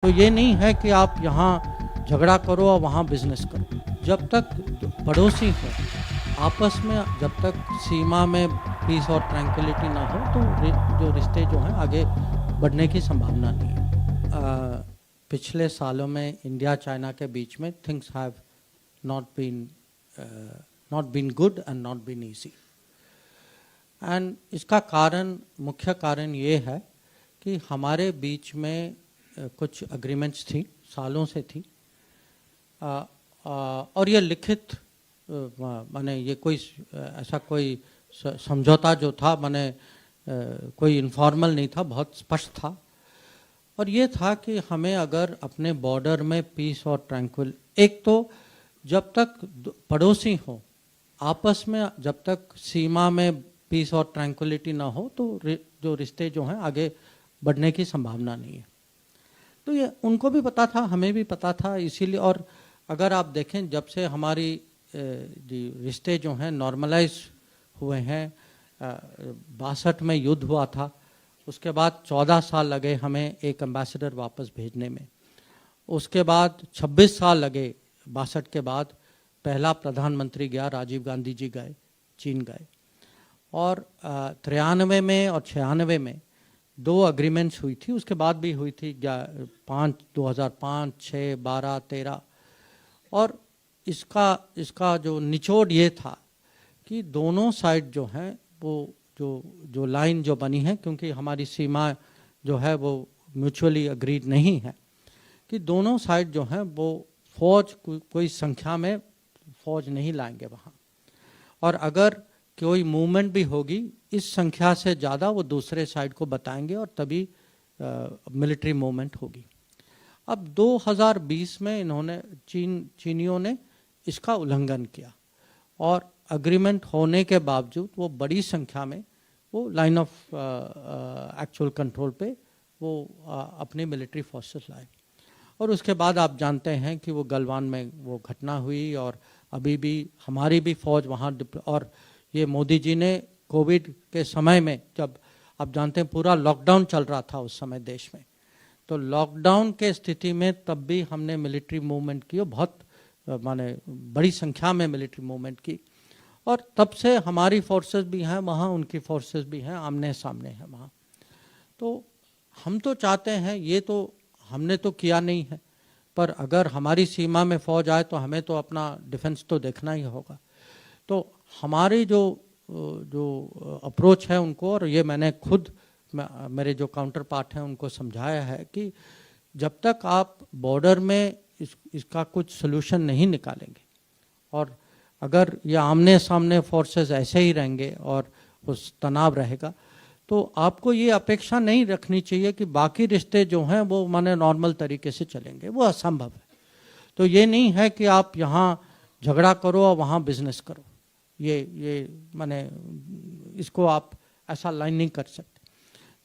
तो ये नहीं है कि आप यहाँ झगड़ा करो और वहाँ बिजनेस करो। जब तक पड़ोसी हो आपस में, जब तक सीमा में पीस और ट्रैंक्विलिटी ना हो, तो जो रिश्ते जो हैं आगे बढ़ने की संभावना नहीं है। पिछले सालों में इंडिया चाइना के बीच में things have not been good and not been easy. And इसका कारण, मुख्य कारण ये है कि हमारे बीच में कुछ अग्रीमेंट्स थी, सालों से थी, और ये लिखित माने ये कोई ऐसा कोई समझौता जो था माने कोई इनफॉर्मल नहीं था, बहुत स्पष्ट था। और ये था कि हमें अगर अपने बॉर्डर में पीस और ट्रैंक्विल, एक तो जब तक पड़ोसी हो आपस में, जब तक सीमा में पीस और ट्रैंक्विलिटी ना हो, तो जो रिश्ते जो हैं आगे बढ़ने की संभावना नहीं है। तो ये उनको भी पता था, हमें भी पता था, इसीलिए। और अगर आप देखें, जब से हमारी रिश्ते जो हैं नॉर्मलाइज हुए हैं, 62 में युद्ध हुआ था, उसके बाद 14 साल लगे हमें एक एम्बेसडर वापस भेजने में, उसके बाद 26 साल लगे 62 के बाद पहला प्रधानमंत्री गया, राजीव गांधी जी गए, चीन गए, और 93 में और 96 में 2 अग्रीमेंट्स हुई थी, उसके बाद भी हुई थी 2005, 6, 12, 13। और इसका जो निचोड़ ये था कि दोनों साइड जो हैं वो जो लाइन जो बनी है, क्योंकि हमारी सीमा जो है वो म्यूचुअली अग्रीड नहीं है, कि दोनों साइड जो हैं वो फौज कोई संख्या में फौज नहीं लाएंगे वहाँ, और अगर कोई मूवमेंट भी होगी इस संख्या से ज़्यादा वो दूसरे साइड को बताएंगे और तभी मिलिट्री मूवमेंट होगी। अब 2020 में इन्होंने चीनियों ने इसका उल्लंघन किया, और अग्रीमेंट होने के बावजूद वो बड़ी संख्या में वो लाइन ऑफ एक्चुअल कंट्रोल पे वो अपनी मिलिट्री फोर्सेस लाए। और उसके बाद आप जानते हैं कि वो गलवान में वो घटना हुई, और अभी भी हमारी भी फौज वहाँ, और ये मोदी जी ने कोविड के समय में, जब आप जानते हैं पूरा लॉकडाउन चल रहा था उस समय देश में, तो लॉकडाउन के स्थिति में तब भी हमने मिलिट्री मूवमेंट की, बहुत माने बड़ी संख्या में मिलिट्री मूवमेंट की, और तब से हमारी फोर्सेस भी हैं वहाँ, उनकी फोर्सेस भी हैं, आमने सामने हैं वहाँ। तो हम तो चाहते हैं, ये तो हमने तो किया नहीं है, पर अगर हमारी सीमा में फौज आए तो हमें तो अपना डिफेंस तो देखना ही होगा। तो हमारी जो अप्रोच है उनको, और ये मैंने खुद मेरे जो काउंटर पार्ट हैं उनको समझाया है कि जब तक आप बॉर्डर में इसका कुछ सलूशन नहीं निकालेंगे, और अगर ये आमने सामने फोर्सेस ऐसे ही रहेंगे और उस तनाव रहेगा, तो आपको ये अपेक्षा नहीं रखनी चाहिए कि बाकी रिश्ते जो हैं वो माने नॉर्मल तरीके से चलेंगे, वो असंभव है। तो ये नहीं है कि आप यहाँ झगड़ा करो और वहाँ बिजनेस करो, ये माने इसको आप ऐसा लाइन नहीं कर सकते।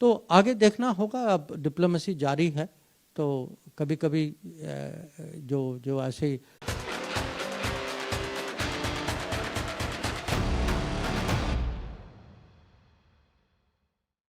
तो आगे देखना होगा, अब डिप्लोमेसी जारी है, तो कभी कभी जो ऐसे